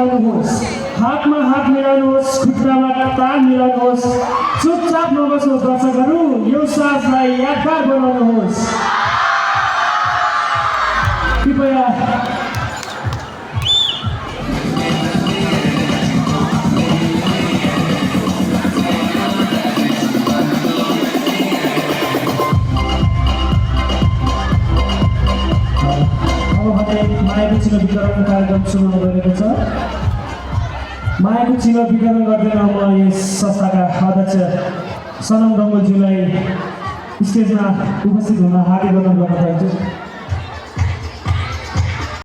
मिलाउनुहोस् हातमा हात मिलाउनुहोस् खुट्टामा ताल मिलाउनुहोस् चुपचाप नबस्नुहोस् दर्शकहरू यो साँझलाई यादगार बनाउनुहोस् कृपया मायाको चिनो वितरण कार्यक्रम सुरु गरिएको छ मायाको चिनो वितरण गर्दैन म यस संस्थाका अध्यक्ष सनम डङ्गोलज्यूलाई स्टेजमा उपस्थित हुन हार्दिक अनुरोध गर्न चाहन्छु।